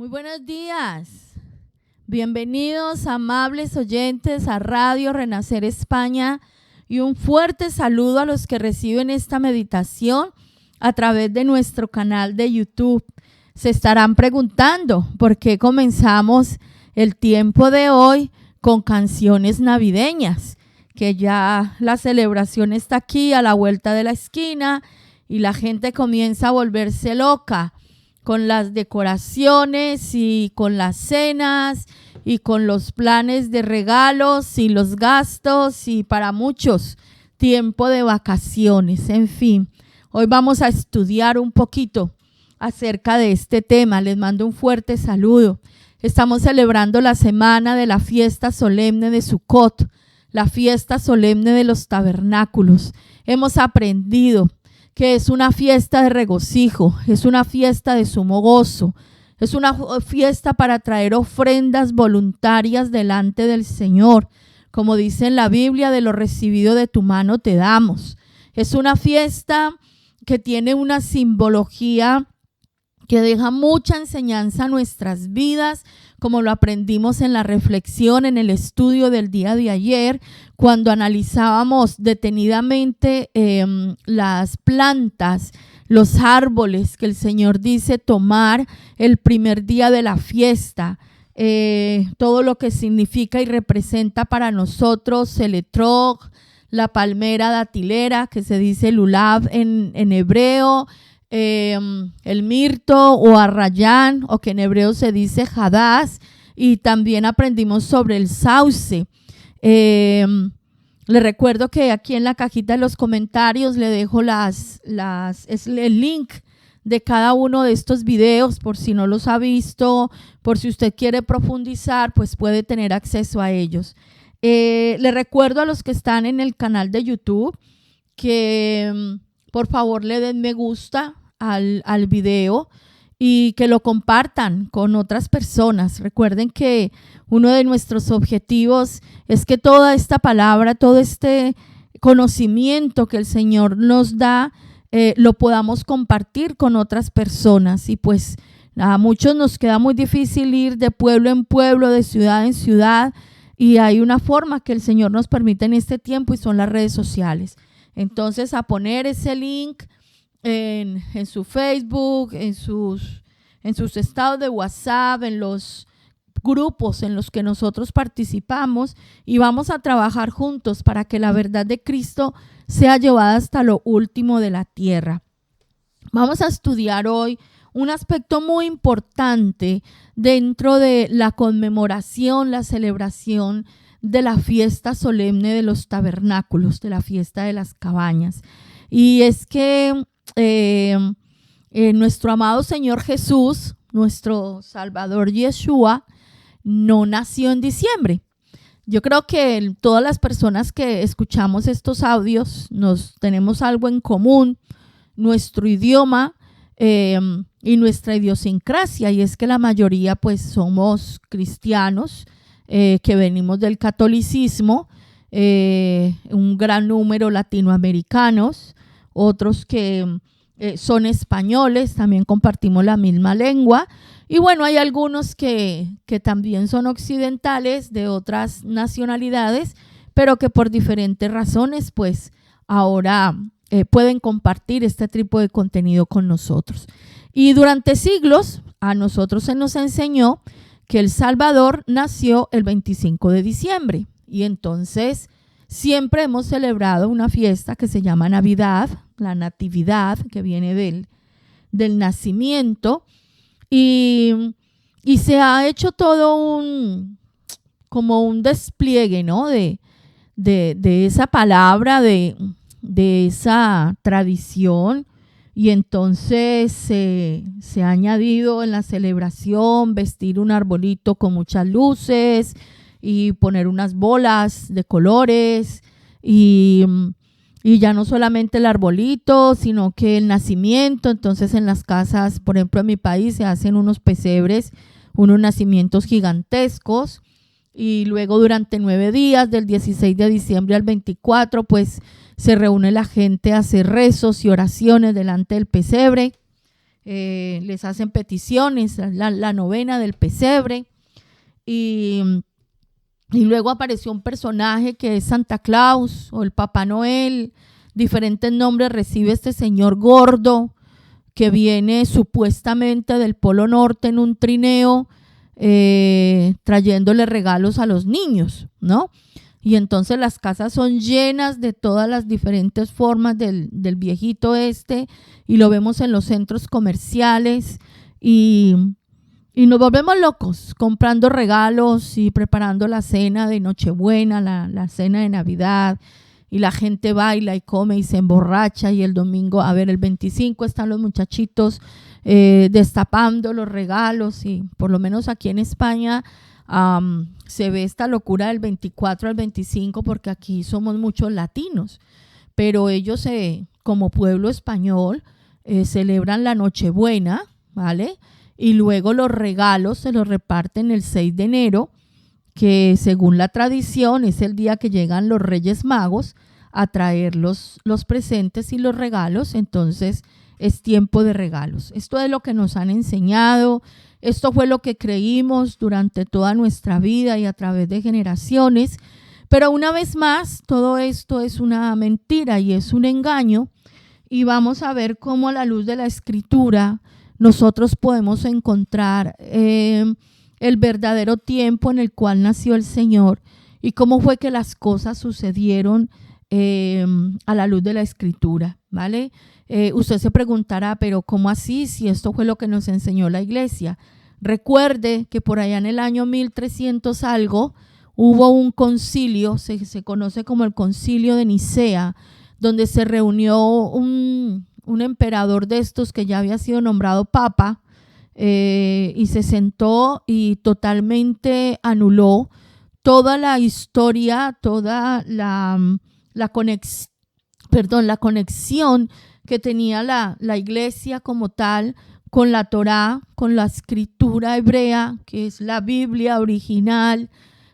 Muy buenos días. Bienvenidos, amables oyentes, a Radio Renacer España, y un fuerte saludo a los que reciben esta meditación a través de nuestro canal de YouTube. Se estarán preguntando por qué comenzamos el tiempo de hoy con canciones navideñas, que ya la celebración está aquí a la vuelta de la esquina y la gente comienza a volverse loca con las decoraciones y con las cenas y con los planes de regalos y los gastos, y para muchos tiempo de vacaciones. En fin, hoy vamos a estudiar un poquito acerca de este tema. Les mando un fuerte saludo. Estamos celebrando la semana de la fiesta solemne de Sukkot, la fiesta solemne de los tabernáculos. Hemos aprendido que es una fiesta de regocijo, es una fiesta de sumo gozo, es una fiesta para traer ofrendas voluntarias delante del Señor. Como dice en la Biblia, de lo recibido de tu mano te damos. Es una fiesta que tiene una simbología que deja mucha enseñanza a nuestras vidas, como lo aprendimos en la reflexión, en el estudio del día de ayer, cuando analizábamos detenidamente las plantas, los árboles que el Señor dice tomar el primer día de la fiesta, todo lo que significa y representa para nosotros el etrog, la palmera datilera, que se dice lulav en hebreo, el mirto o arrayán, o que en hebreo se dice hadás, y también aprendimos sobre el sauce. Le recuerdo que aquí en la cajita de los comentarios le dejo el link de cada uno de estos videos, por si no los ha visto, por si usted quiere profundizar, pues puede tener acceso a ellos. Le recuerdo a los que están en el canal de YouTube que por favor le den me gusta al video y que lo compartan con otras personas. Recuerden que uno de nuestros objetivos es que toda esta palabra, todo este conocimiento que el Señor nos da, lo podamos compartir con otras personas. Y pues a muchos nos queda muy difícil ir de pueblo en pueblo, de ciudad en ciudad, y hay una forma que el Señor nos permite en este tiempo, y son las redes sociales. Entonces, a poner ese link en su Facebook, en sus estados de WhatsApp, en los grupos en los que nosotros participamos, y vamos a trabajar juntos para que la verdad de Cristo sea llevada hasta lo último de la tierra. Vamos a estudiar hoy un aspecto muy importante dentro de la conmemoración, la celebración de la fiesta solemne de los tabernáculos, de la fiesta de las cabañas. Y es que nuestro amado Señor Jesús, nuestro Salvador Yeshua, no nació en diciembre. Yo creo que todas las personas que escuchamos estos audios tenemos algo en común, nuestro idioma y nuestra idiosincrasia, y es que la mayoría pues somos cristianos, que venimos del catolicismo, un gran número latinoamericanos, otros que son españoles, también compartimos la misma lengua, y bueno, hay algunos que también son occidentales, de otras nacionalidades, pero que por diferentes razones pues ahora pueden compartir este tipo de contenido con nosotros. Y durante siglos a nosotros se nos enseñó que el Salvador nació el 25 de diciembre, y entonces siempre hemos celebrado una fiesta que se llama Navidad, la Natividad, que viene del nacimiento, y se ha hecho todo como un despliegue, ¿no? de esa palabra, de esa tradición. Y entonces se ha añadido en la celebración vestir un arbolito con muchas luces y poner unas bolas de colores, y ya no solamente el arbolito, sino que el nacimiento. Entonces en las casas, por ejemplo en mi país, se hacen unos pesebres, unos nacimientos gigantescos, y luego durante 9 días, del 16 de diciembre al 24, pues se reúne la gente a hacer rezos y oraciones delante del pesebre. les hacen peticiones, la novena del pesebre. Y luego apareció un personaje que es Santa Claus o el Papá Noel. Diferentes nombres recibe este señor gordo que viene supuestamente del Polo Norte en un trineo, trayéndole regalos a los niños, ¿no? Y entonces las casas son llenas de todas las diferentes formas del viejito y lo vemos en los centros comerciales y nos volvemos locos comprando regalos y preparando la cena de Nochebuena, la cena de Navidad, y la gente baila y come y se emborracha, y el domingo, el 25 están los muchachitos destapando los regalos, y por lo menos aquí en España se ve esta locura del 24 al 25 porque aquí somos muchos latinos, pero ellos como pueblo español celebran la Nochebuena, ¿vale? Y luego los regalos se los reparten el 6 de enero, que según la tradición es el día que llegan los Reyes Magos a traer los presentes y los regalos. Entonces es tiempo de regalos. Esto es lo que nos han enseñado, esto fue lo que creímos durante toda nuestra vida y a través de generaciones, pero una vez más todo esto es una mentira y es un engaño, y vamos a ver cómo a la luz de la Escritura nosotros podemos encontrar el verdadero tiempo en el cual nació el Señor y cómo fue que las cosas sucedieron a la luz de la Escritura, ¿vale? Usted se preguntará, pero ¿cómo así si esto fue lo que nos enseñó la iglesia? Recuerde que por allá en el año 1300 algo hubo un concilio, se conoce como el Concilio de Nicea, donde se reunió un emperador de estos que ya había sido nombrado papa, y se sentó y totalmente anuló toda la historia, toda la conexión que tenía la iglesia como tal con la Torá, con la escritura hebrea, que es la Biblia original,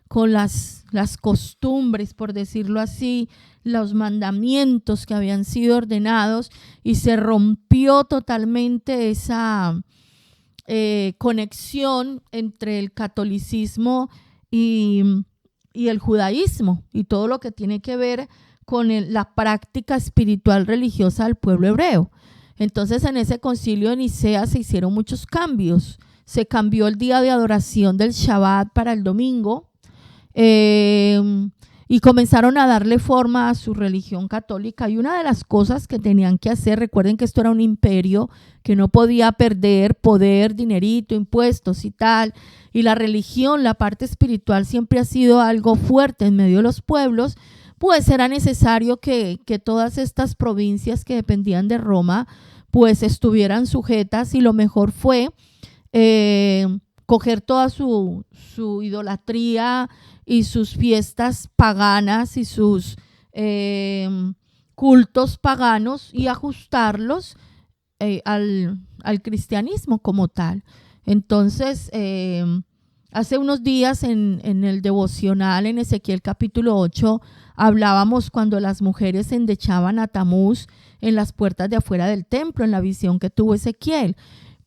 con las costumbres, por decirlo así, los mandamientos que habían sido ordenados, y se rompió totalmente esa conexión entre el catolicismo y el judaísmo y todo lo que tiene que ver con la práctica espiritual religiosa del pueblo hebreo. Entonces en ese concilio de Nicea se hicieron muchos cambios. Se cambió el día de adoración del Shabbat para el domingo, y comenzaron a darle forma a su religión católica. Y una de las cosas que tenían que hacer, recuerden que esto era un imperio que no podía perder poder, dinerito, impuestos y tal, y la religión, la parte espiritual siempre ha sido algo fuerte en medio de los pueblos, pues era necesario que todas estas provincias que dependían de Roma pues estuvieran sujetas, y lo mejor fue coger toda su idolatría y sus fiestas paganas y sus cultos paganos y ajustarlos al cristianismo como tal. Entonces, hace unos días en el devocional en Ezequiel capítulo 8 hablábamos cuando las mujeres endechaban a Tamuz en las puertas de afuera del templo, en la visión que tuvo Ezequiel.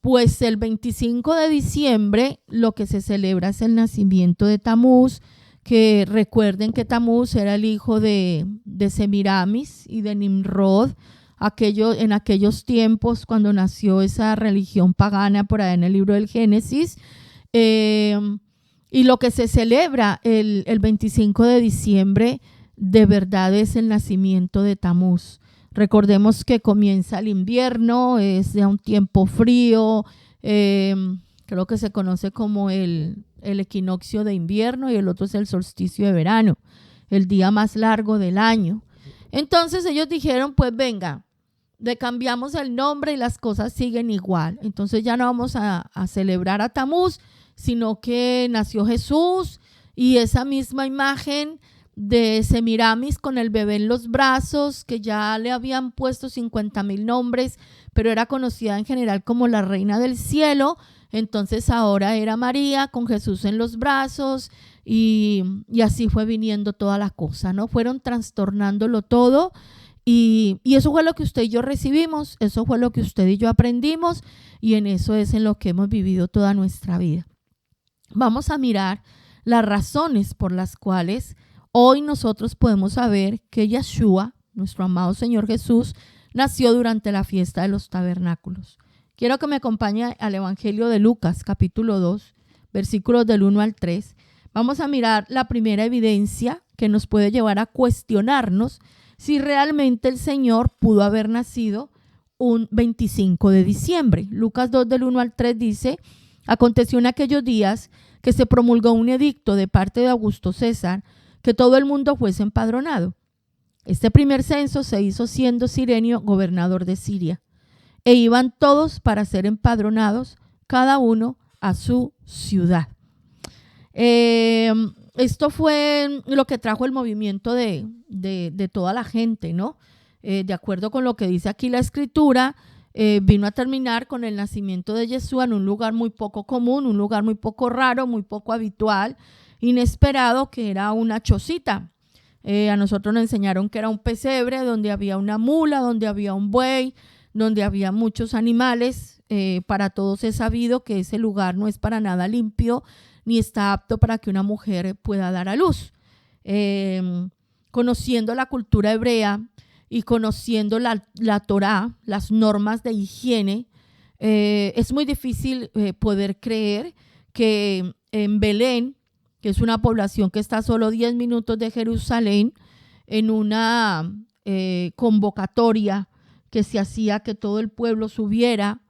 Pues el 25 de diciembre lo que se celebra es el nacimiento de Tamuz, que recuerden que Tamuz era el hijo de Semiramis y de Nimrod, en aquellos tiempos cuando nació esa religión pagana por ahí en el libro del Génesis. Y lo que se celebra el 25 de diciembre de verdad es el nacimiento de Tamuz. Recordemos que comienza el invierno, es ya un tiempo frío, creo que se conoce como el equinoccio de invierno, y el otro es el solsticio de verano, el día más largo del año. Entonces ellos dijeron, pues venga, le cambiamos el nombre y las cosas siguen igual. Entonces ya no vamos a celebrar a Tamuz, sino que nació Jesús, y esa misma imagen de Semiramis con el bebé en los brazos, que ya le habían puesto 50,000 nombres, pero era conocida en general como la reina del cielo. Entonces ahora era María con Jesús en los brazos, y así fue viniendo toda la cosa, ¿no? Fueron trastornándolo todo, Y eso fue lo que usted y yo recibimos, eso fue lo que usted y yo aprendimos, y en eso es en lo que hemos vivido toda nuestra vida. Vamos a mirar las razones por las cuales hoy nosotros podemos saber que Yeshua, nuestro amado Señor Jesús, nació durante la fiesta de los tabernáculos. Quiero que me acompañe al Evangelio de Lucas, capítulo 2, versículos del 1 al 3. Vamos a mirar la primera evidencia que nos puede llevar a cuestionarnos si realmente el Señor pudo haber nacido un 25 de diciembre. Lucas 2 del 1 al 3 dice: aconteció en aquellos días que se promulgó un edicto de parte de Augusto César que todo el mundo fuese empadronado. Este primer censo se hizo siendo Cirenio gobernador de Siria, e iban todos para ser empadronados, cada uno a su ciudad. Esto fue lo que trajo el movimiento de toda la gente, ¿no? De acuerdo con lo que dice aquí la escritura, vino a terminar con el nacimiento de Yeshua en un lugar muy poco común, un lugar muy poco raro, muy poco habitual, inesperado, que era una chocita. A nosotros nos enseñaron que era un pesebre donde había una mula, donde había un buey, donde había muchos animales. Para todos es sabido que ese lugar no es para nada limpio, ni está apto para que una mujer pueda dar a luz. Conociendo la cultura hebrea y conociendo la Torá, las normas de higiene, es muy difícil poder creer que en Belén, que es una población que está a solo 10 minutos de Jerusalén, en una convocatoria que se hacía que todo el pueblo subiera,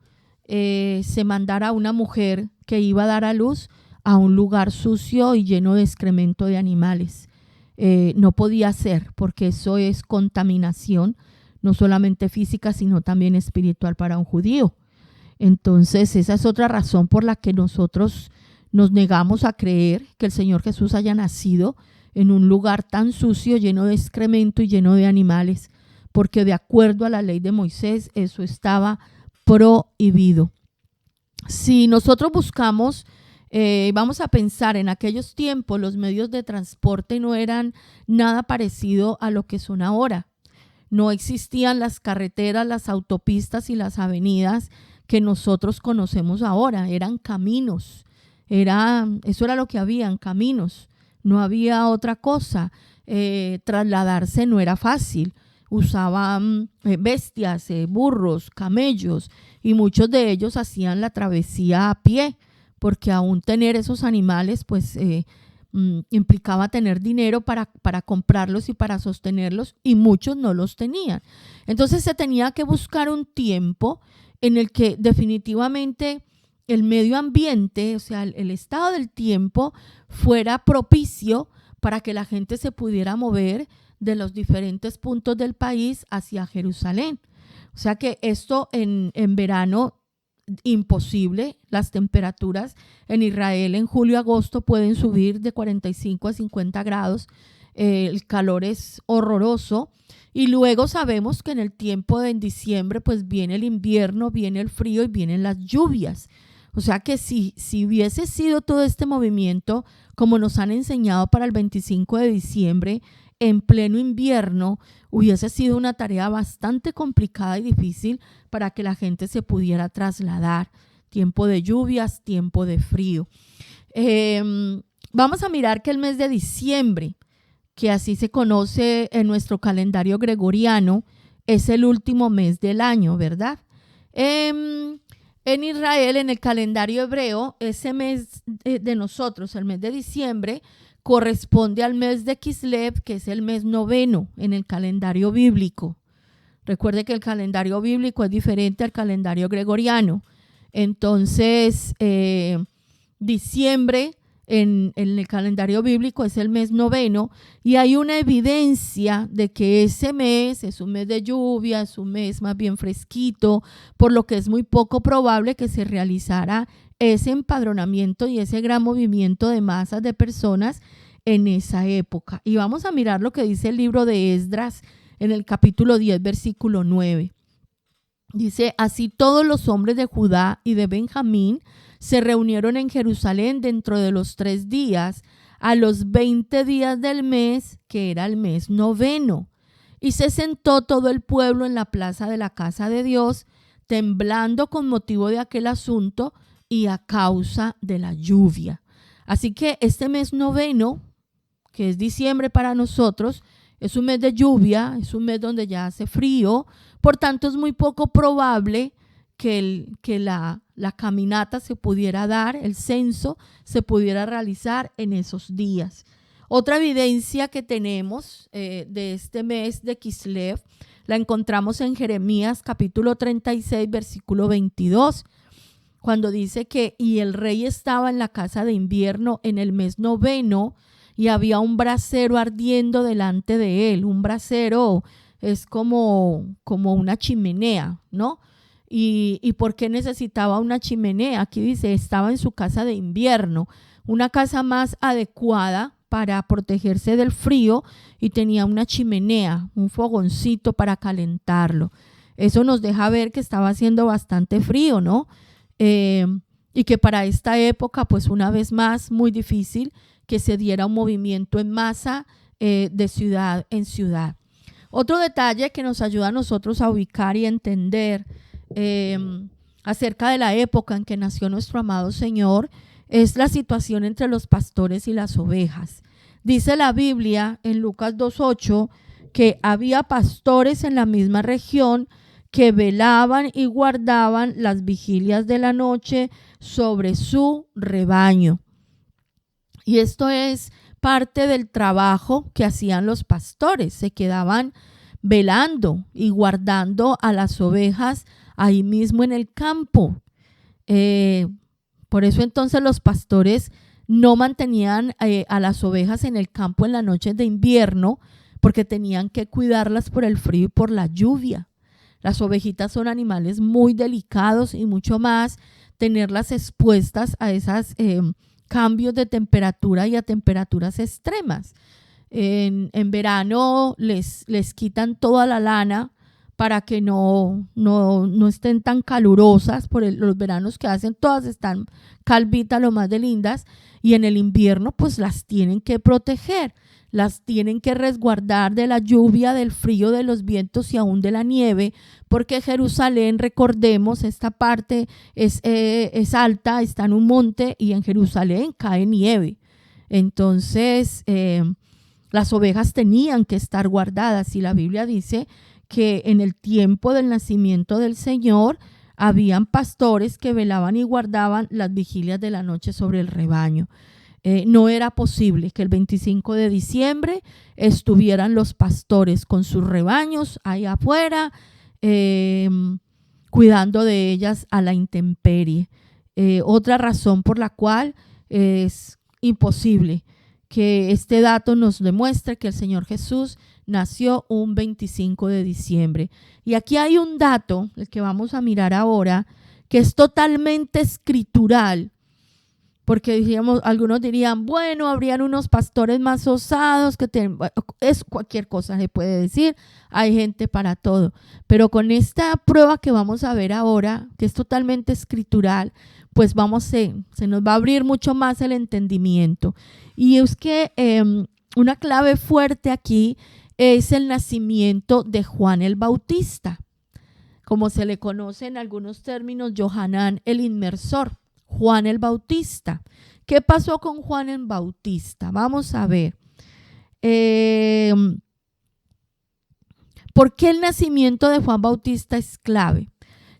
se mandara a una mujer que iba a dar a luz a un lugar sucio y lleno de excremento de animales. No podía ser, porque eso es contaminación, no solamente física, sino también espiritual para un judío. Entonces, esa es otra razón por la que nosotros nos negamos a creer que el Señor Jesús haya nacido en un lugar tan sucio, lleno de excremento y lleno de animales, porque de acuerdo a la ley de Moisés, eso estaba prohibido. Si nosotros buscamos, vamos a pensar en aquellos tiempos, los medios de transporte no eran nada parecido a lo que son ahora. No existían las carreteras, las autopistas y las avenidas que nosotros conocemos ahora. Eran caminos. Eso era lo que había, caminos. No había otra cosa. Trasladarse no era fácil. Usaban bestias, burros, camellos, y muchos de ellos hacían la travesía a pie, porque aún tener esos animales pues implicaba tener dinero para comprarlos y para sostenerlos, y muchos no los tenían. Entonces se tenía que buscar un tiempo en el que definitivamente el medio ambiente, o sea, el estado del tiempo fuera propicio para que la gente se pudiera mover de los diferentes puntos del país hacia Jerusalén. O sea que esto en verano, imposible. Las temperaturas en Israel en julio y agosto pueden subir de 45 a 50 grados. El calor es horroroso. Y luego sabemos que en el tiempo de en diciembre pues viene el invierno, viene el frío y vienen las lluvias. O sea que si hubiese sido todo este movimiento como nos han enseñado para el 25 de diciembre, en pleno invierno, hubiese sido una tarea bastante complicada y difícil para que la gente se pudiera trasladar. Tiempo de lluvias, tiempo de frío. Vamos a mirar que el mes de diciembre, que así se conoce en nuestro calendario gregoriano, es el último mes del año, ¿verdad? En Israel, en el calendario hebreo, ese mes de nosotros, el mes de diciembre, corresponde al mes de Kislev, que es el mes noveno en el calendario bíblico. Recuerde que el calendario bíblico es diferente al calendario gregoriano. Entonces, diciembre en el calendario bíblico es el mes noveno, y hay una evidencia de que ese mes es un mes de lluvia, es un mes más bien fresquito, por lo que es muy poco probable que se realizara ese empadronamiento y ese gran movimiento de masas de personas en esa época. Y vamos a mirar lo que dice el libro de Esdras en el capítulo 10, versículo 9. Dice: así todos los hombres de Judá y de Benjamín se reunieron en Jerusalén dentro de los 3 días, a los 20 días del mes, que era el mes noveno. Y se sentó todo el pueblo en la plaza de la casa de Dios, temblando con motivo de aquel asunto y a causa de la lluvia. Así que este mes noveno, que es diciembre para nosotros, es un mes de lluvia, es un mes donde ya hace frío, por tanto es muy poco probable que la caminata se pudiera dar, el censo se pudiera realizar en esos días. Otra evidencia que tenemos de este mes de Kislev la encontramos en Jeremías capítulo 36, versículo 22, cuando dice que y el rey estaba en la casa de invierno en el mes noveno y había un brasero ardiendo delante de él. Un brasero es como una chimenea, ¿no? ¿Y por qué necesitaba una chimenea? Aquí dice, estaba en su casa de invierno, una casa más adecuada para protegerse del frío, y tenía una chimenea, un fogoncito para calentarlo. Eso nos deja ver que estaba haciendo bastante frío, ¿no? Y que para esta época, pues una vez más, muy difícil que se diera un movimiento en masa de ciudad en ciudad. Otro detalle que nos ayuda a nosotros a ubicar y entender acerca de la época en que nació nuestro amado Señor es la situación entre los pastores y las ovejas. Dice la Biblia en Lucas 2:8 que había pastores en la misma región que velaban y guardaban las vigilias de la noche sobre su rebaño. Y esto es parte del trabajo que hacían los pastores. Se quedaban velando y guardando a las ovejas ahí mismo en el campo. Por eso entonces los pastores no mantenían a las ovejas en el campo en las noches de invierno, porque tenían que cuidarlas por el frío y por la lluvia. Las ovejitas son animales muy delicados, y mucho más tenerlas expuestas a esos cambios de temperatura y a temperaturas extremas. En verano les quitan toda la lana para que no estén tan calurosas. Por los veranos que hacen, todas están calvitas, lo más de lindas, y en el invierno pues las tienen que proteger, las tienen que resguardar de la lluvia, del frío, de los vientos y aún de la nieve, porque Jerusalén, recordemos, esta parte es alta, está en un monte, y en Jerusalén cae nieve. Entonces las ovejas tenían que estar guardadas, y la Biblia dice que en el tiempo del nacimiento del Señor habían pastores que velaban y guardaban las vigilias de la noche sobre el rebaño. No era posible que el 25 de diciembre estuvieran los pastores con sus rebaños ahí afuera, cuidando de ellas a la intemperie. Otra razón por la cual es imposible que este dato nos demuestre que el Señor Jesús nació un 25 de diciembre. Y aquí hay un dato, el que vamos a mirar ahora, que es totalmente escritural, porque algunos dirían, bueno, habrían unos pastores más osados, es cualquier cosa se puede decir, hay gente para todo. Pero con esta prueba que vamos a ver ahora, que es totalmente escritural, pues se nos va a abrir mucho más el entendimiento. Y es que una clave fuerte aquí es el nacimiento de Juan el Bautista, como se le conoce en algunos términos, Johanán el Inmersor, Juan el Bautista. ¿Qué pasó con Juan el Bautista? Vamos a ver. ¿Por qué el nacimiento de Juan Bautista es clave?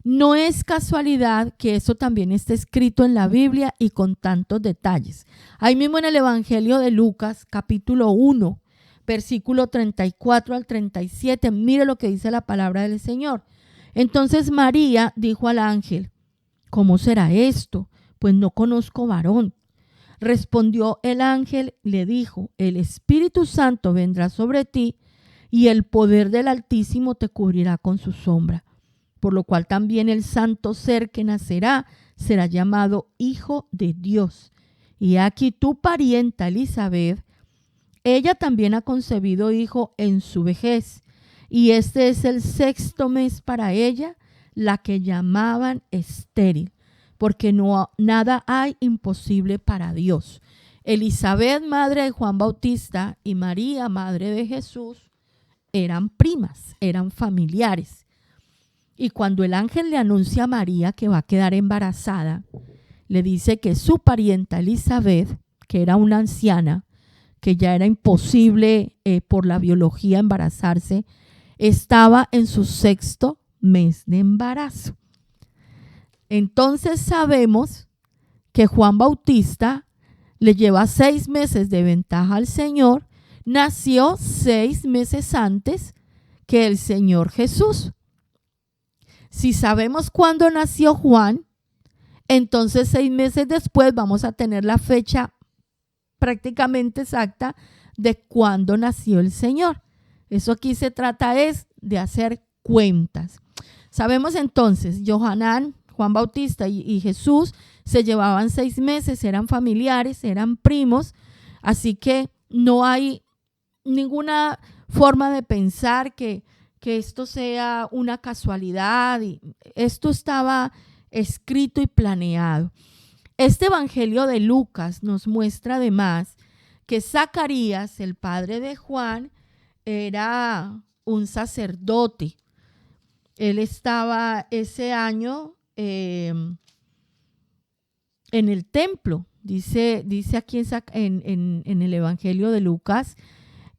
No es casualidad que eso también esté escrito en la Biblia y con tantos detalles. Ahí mismo en el Evangelio de Lucas, capítulo 1, versículo 34 al 37, mire lo que dice la palabra del Señor. Entonces María dijo al ángel, ¿cómo será esto? Pues no conozco varón. Respondió el ángel, le dijo, el Espíritu Santo vendrá sobre ti y el poder del Altísimo te cubrirá con su sombra. Por lo cual también el santo ser que nacerá será llamado Hijo de Dios. Y aquí tu parienta Elizabeth, ella también ha concebido hijo en su vejez, y este es el 6º mes para ella, la que llamaban estéril, porque nada hay imposible para Dios. Elizabeth, madre de Juan Bautista, y María, madre de Jesús, eran primas, eran familiares. Y cuando el ángel le anuncia a María que va a quedar embarazada, le dice que su parienta Elizabeth, que era una anciana, que ya era imposible por la biología embarazarse, estaba en su 6º mes de embarazo. Entonces sabemos que Juan Bautista le lleva 6 meses de ventaja al Señor, nació 6 meses antes que el Señor Jesús. Si sabemos cuándo nació Juan, entonces 6 meses después vamos a tener la fecha prácticamente exacta de cuándo nació el Señor. Eso aquí se trata es de hacer cuentas. Sabemos entonces, Johanán, Juan Bautista y Jesús se llevaban 6 meses, eran familiares, eran primos, así que no hay ninguna forma de pensar que esto sea una casualidad. Esto estaba escrito y planeado. Este evangelio de Lucas nos muestra además que Zacarías, el padre de Juan, era un sacerdote. Él estaba ese año en el templo. Dice aquí en el evangelio de Lucas,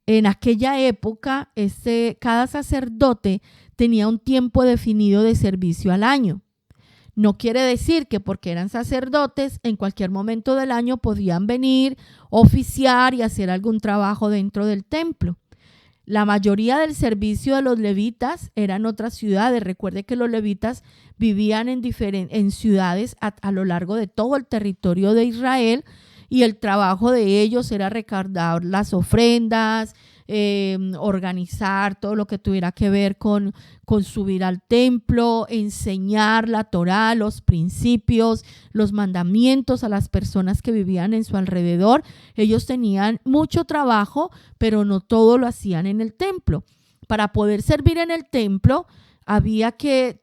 en aquella época cada sacerdote tenía un tiempo definido de servicio al año. No quiere decir que porque eran sacerdotes, en cualquier momento del año podían venir, oficiar y hacer algún trabajo dentro del templo. La mayoría del servicio de los levitas era en otras ciudades. Recuerde que los levitas vivían en ciudades a lo largo de todo el territorio de Israel, y el trabajo de ellos era recaudar las ofrendas, organizar todo lo que tuviera que ver con subir al templo, enseñar la Torá, los principios, los mandamientos a las personas que vivían en su alrededor. Ellos tenían mucho trabajo, pero no todo lo hacían en el templo. Para poder servir en el templo había que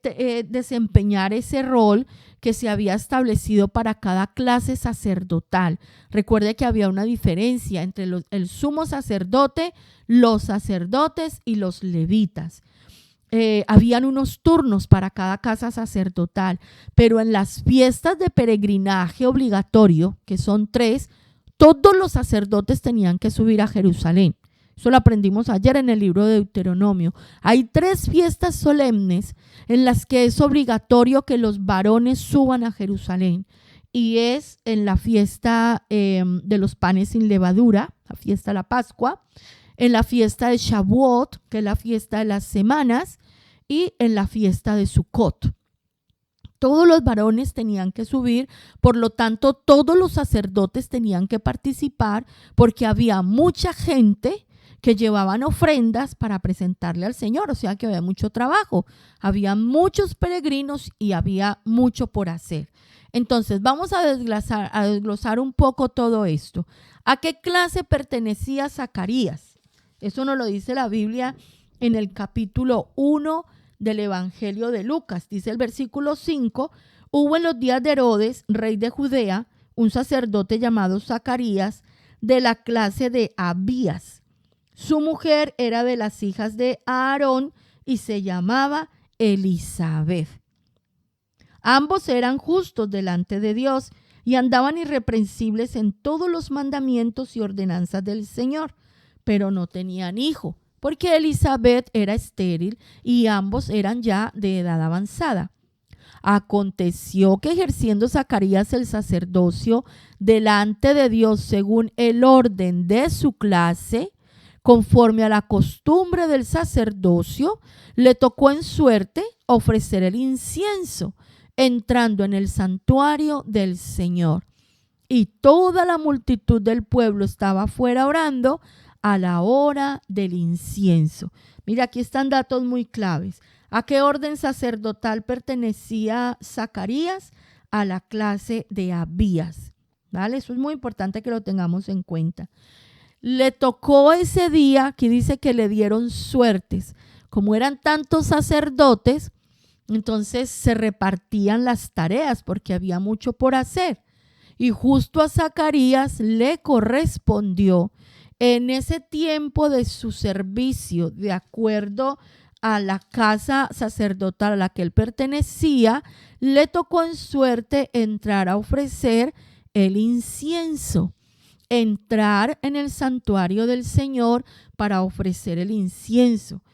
desempeñar ese rol que se había establecido para cada clase sacerdotal. Recuerde que había una diferencia entre el sumo sacerdote, los sacerdotes y los levitas. Habían unos turnos para cada casa sacerdotal, pero en las fiestas de peregrinaje obligatorio, que son 3, todos los sacerdotes tenían que subir a Jerusalén. Eso lo aprendimos ayer en el libro de Deuteronomio. Hay 3 fiestas solemnes en las que es obligatorio que los varones suban a Jerusalén. Y es en la fiesta de los panes sin levadura, la fiesta de la Pascua, en la fiesta de Shavuot, que es la fiesta de las semanas, y en la fiesta de Sukkot. Todos los varones tenían que subir, por lo tanto, todos los sacerdotes tenían que participar, porque había mucha gente que llevaban ofrendas para presentarle al Señor, o sea que había mucho trabajo, había muchos peregrinos y había mucho por hacer. Entonces vamos a desglosar un poco todo esto. ¿A qué clase pertenecía Zacarías? Eso nos lo dice la Biblia en el capítulo 1 del Evangelio de Lucas. Dice el versículo 5, hubo en los días de Herodes, rey de Judea, un sacerdote llamado Zacarías, de la clase de Abías. Su mujer era de las hijas de Aarón y se llamaba Elizabeth. Ambos eran justos delante de Dios y andaban irreprensibles en todos los mandamientos y ordenanzas del Señor, pero no tenían hijo, porque Elizabeth era estéril y ambos eran ya de edad avanzada. Aconteció que ejerciendo Zacarías el sacerdocio delante de Dios según el orden de su clase, conforme a la costumbre del sacerdocio, le tocó en suerte ofrecer el incienso, entrando en el santuario del Señor. Y toda la multitud del pueblo estaba afuera orando a la hora del incienso. Mira, aquí están datos muy claves. ¿A qué orden sacerdotal pertenecía Zacarías? A la clase de Abías. ¿Vale? Eso es muy importante que lo tengamos en cuenta. Le tocó ese día, aquí dice que le dieron suertes. Como eran tantos sacerdotes, entonces se repartían las tareas porque había mucho por hacer. Y justo a Zacarías le correspondió en ese tiempo de su servicio, de acuerdo a la casa sacerdotal a la que él pertenecía, le tocó en suerte entrar a ofrecer el incienso, entrar en el santuario del Señor para ofrecer el incienso.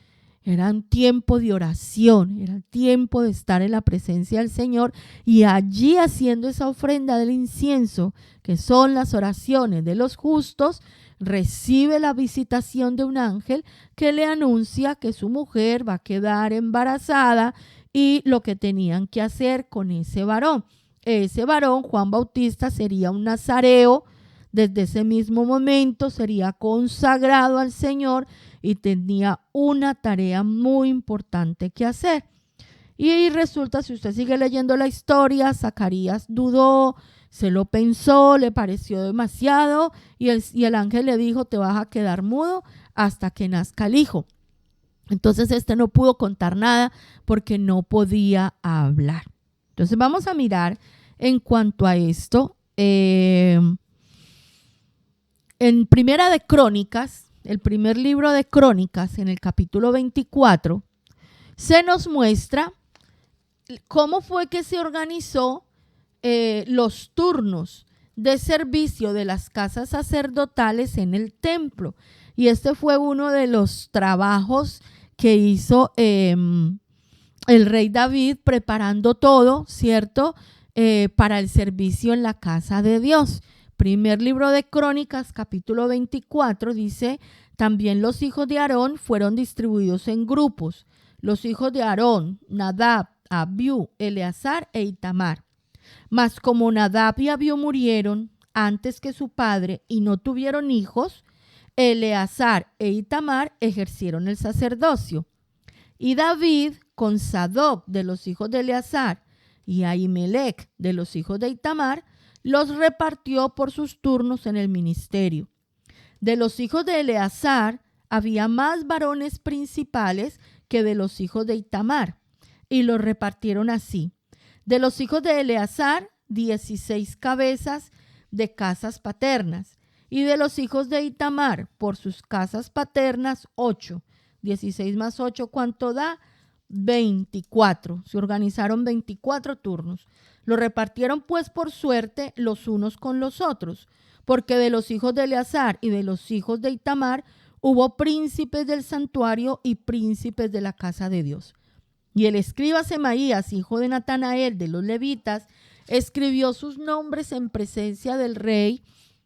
Era un tiempo de oración, era tiempo de estar en la presencia del Señor y allí haciendo esa ofrenda del incienso, que son las oraciones de los justos, recibe la visitación de un ángel que le anuncia que su mujer va a quedar embarazada y lo que tenían que hacer con ese varón. Ese varón, Juan Bautista, sería un nazareo. Desde ese mismo momento sería consagrado al Señor y tenía una tarea muy importante que hacer. Y resulta, si usted sigue leyendo la historia, Zacarías dudó, se lo pensó, le pareció demasiado y el ángel le dijo: te vas a quedar mudo hasta que nazca el hijo. Entonces no pudo contar nada porque no podía hablar. Entonces vamos a mirar en cuanto a esto. En Primera de Crónicas, el primer libro de Crónicas, en el capítulo 24, se nos muestra cómo fue que se organizó los turnos de servicio de las casas sacerdotales en el templo. Y este fue uno de los trabajos que hizo el rey David, preparando todo, ¿cierto?, para el servicio en la casa de Dios. Primer libro de Crónicas, capítulo 24, dice: también los hijos de Aarón fueron distribuidos en grupos. Los hijos de Aarón, Nadab, Abiú, Eleazar e Itamar. Mas como Nadab y Abiú murieron antes que su padre y no tuvieron hijos, Eleazar e Itamar ejercieron el sacerdocio. Y David, con Sadoc de los hijos de Eleazar y Ahimelech de los hijos de Itamar, los repartió por sus turnos en el ministerio. De los hijos de Eleazar había más varones principales que de los hijos de Itamar, y los repartieron así: de los hijos de Eleazar, 16 cabezas de casas paternas, y de los hijos de Itamar, por sus casas paternas, 8. 16 más 8, ¿cuánto da? 24. Se organizaron 24 turnos. Lo repartieron pues por suerte los unos con los otros, porque de los hijos de Eleazar y de los hijos de Itamar hubo príncipes del santuario y príncipes de la casa de Dios. Y el escriba Semaías, hijo de Natanael, de los levitas, escribió sus nombres en presencia del rey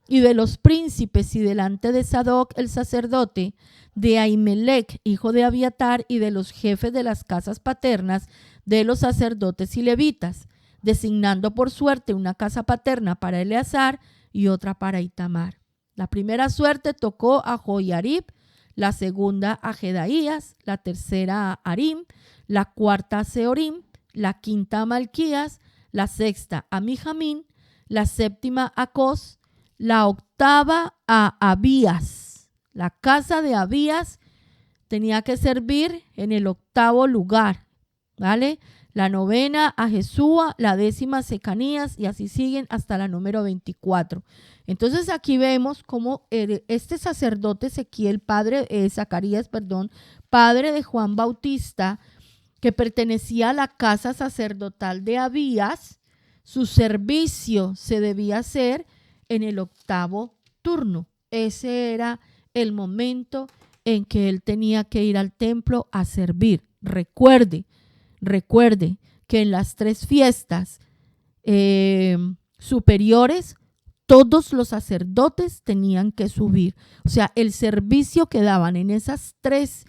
y de los príncipes y delante de Sadoc el sacerdote, de Ahimelech, hijo de Abiatar, y de los jefes de las casas paternas de los sacerdotes y levitas, designando por suerte una casa paterna para Eleazar y otra para Itamar. La primera suerte tocó a Joiarib, la segunda a Jedaías, la tercera a Arim, la cuarta a Seorim, la quinta a Malquías, la sexta a Mijamín, la séptima a Cos, la octava a Abías. La casa de Abías tenía que servir en el octavo lugar, ¿vale? La novena a Jesúa, la décima a Secanías, y así siguen hasta la número 24. Entonces aquí vemos cómo este sacerdote Zacarías, padre de Juan Bautista, que pertenecía a la casa sacerdotal de Abías, su servicio se debía hacer en el octavo turno. Ese era el momento en que él tenía que ir al templo a servir. Recuerde que en las 3 fiestas superiores todos los sacerdotes tenían que subir. O sea, el servicio que daban en esas 3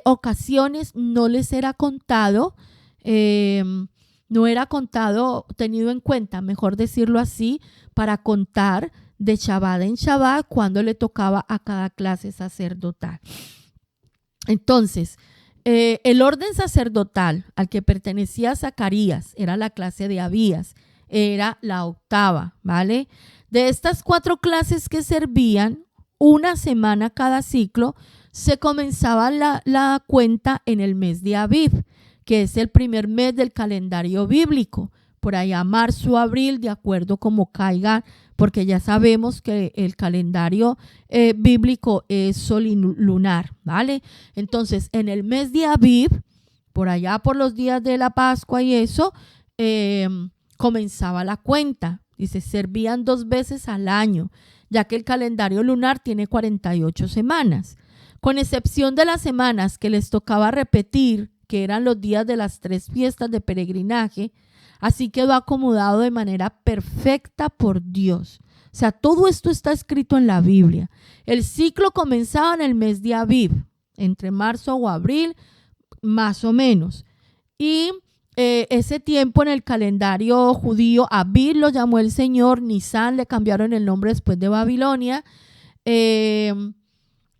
ocasiones no les era contado, no era contado, tenido en cuenta, mejor decirlo así, para contar de Shabbat en Shabbat cuando le tocaba a cada clase sacerdotal. Entonces, el orden sacerdotal al que pertenecía Zacarías era la clase de Abías, era la octava, ¿vale? De estas 4 clases que servían, una semana cada ciclo, se comenzaba la cuenta en el mes de Aviv, que es el primer mes del calendario bíblico. por allá marzo, abril, de acuerdo como caiga, porque ya sabemos que el calendario bíblico es solilunar, ¿vale? Entonces, en el mes de Aviv, por allá por los días de la Pascua y eso, comenzaba la cuenta. Dice, servían 2 veces al año, ya que el calendario lunar tiene 48 semanas. Con excepción de las semanas que les tocaba repetir, que eran los días de las 3 fiestas de peregrinaje, así quedó acomodado de manera perfecta por Dios. O sea, todo esto está escrito en la Biblia. El ciclo comenzaba en el mes de Aviv, entre marzo o abril, más o menos. Y ese tiempo en el calendario judío, Aviv lo llamó el Señor, Nisan le cambiaron el nombre después de Babilonia.